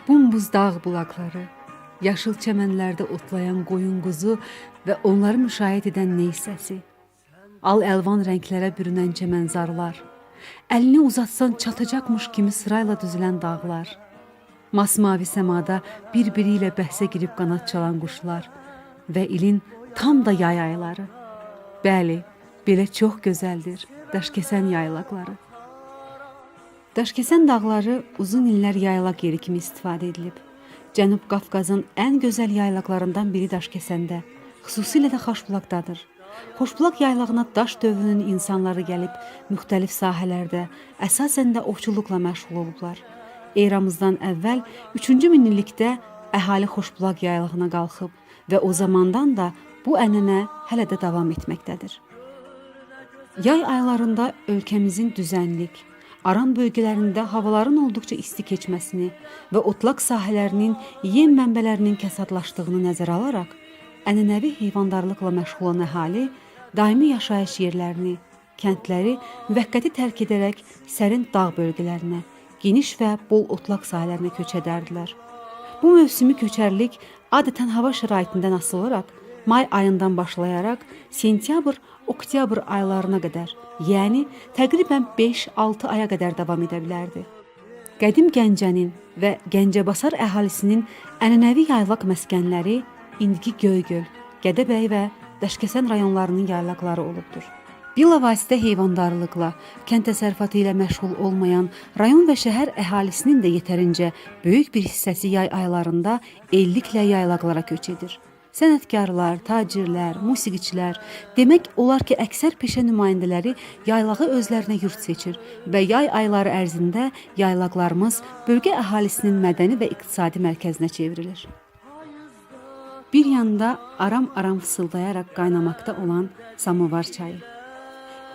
Bumbuz dağ bulaqları, yaşıl çəmənlərdə otlayan qoyun quzu və onları müşahidə edən ney səsi, al-əlvan rənglərə bürünən çəmənzarlar, əlini uzatsan çatacaqmış kimi sırayla düzülən dağlar, masmavi səmada bir-biri ilə bəhsə girib qanad çalan quşlar və ilin tam da yay ayları. Bəli, belə çox gözəldir Daşkəsən yaylaqları. Daşkəsən dağları uzun illər yaylaq yeri kimi istifadə edilib. Cənub Qafqazın ən gözəl yaylaqlarından biri Daşkəsəndə, xüsusilə də Xoşbulaqdadır. Xoşbulaq yaylağına daş dövrünün insanları gəlib müxtəlif sahələrdə, əsasən də ovçuluqla məşğul olublar. Eramızdan əvvəl 3-cü minillikdə əhali Xoşbulaq yaylağına qalxıb və o zamandan da bu ənənə hələ də davam etməkdədir. Yay aylarında ölkəmizin düzənlik, aran bölgələrində havaların olduqca isti keçməsini və otlaq sahələrinin yem mənbələrinin kəsadlaşdığını nəzərə alaraq, ənənəvi heyvandarlıqla məşğul olan əhali daimi yaşayış yerlərini, kəndləri müvəqqəti tərk edərək sərin dağ bölgələrinə, geniş və bol otlaq sahələrinə köç edərdilər. Bu mövsümi köçərlik adətən hava şəraitindən asılı olaraq may ayından başlayaraq sentyabr-oktyabr aylarına qədər, yəni təqribən 5-6 aya qədər davam edə bilərdi. Qədim Gəncənin və Gəncəbasar əhalisinin ənənəvi yaylaq məskənləri indiki Göygöl, Gədəbəy və Daşkəsən rayonlarının yaylaqları olubdur. Bilavasitə heyvandarlıqla, kənd təsərrüfatı ilə məşğul olmayan rayon və şəhər əhalisinin də yetərincə böyük bir hissəsi yay aylarında illiklə yaylaqlara köç edir. Sənətkarlar, tacirlər, musiqiçilər, demək olar ki, əksər peşə nümayəndələri yaylağı özlərinə yurt seçir və yay ayları ərzində yaylaqlarımız bölgə əhalisinin mədəni və iqtisadi mərkəzinə çevrilir. Bir yanda aram-aram fısıldayaraq qaynamaqda olan samovar çayı,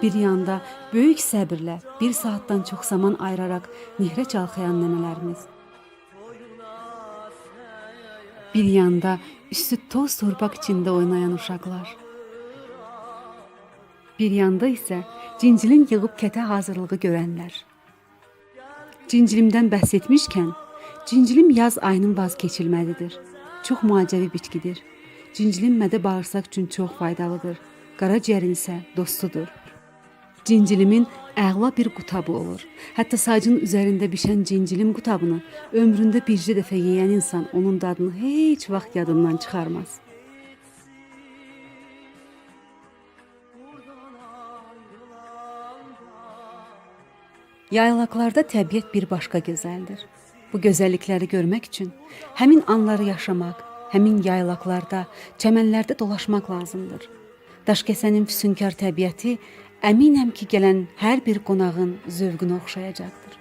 bir yanda böyük səbirlə bir saatdan çox zaman ayıraraq nehrə çalxayan nənələrimiz, bir yanda üstü toz torpaq içində oynayan uşaqlar, bir yanda isə cincilin yığıb kətə hazırlığı görənlər. Cincilimdən bəhs etmişkən, cincilim yaz ayının vazkeçilməlidir. Çox müalicəvi bitkidir. Cincilim mədə bağırsaq üçün çox faydalıdır. Qaraciyərin isə dostudur. Cincilimin əla bir qutabı olur. Hətta sacın üzərində bişən cincilim qutabını ömründə bircə dəfə yeyən insan onun dadını heç vaxt yadından çıxarmaz. Yaylaqlarda təbiət bir başqa gözəldir. Bu gözəllikləri görmək üçün həmin anları yaşamaq, həmin yaylaqlarda, çəmənlərdə dolaşmaq lazımdır. Daşkəsənin füsunkar təbiəti əminəm ki, gələn hər bir qonağın zövqünə oxşayacaqdır.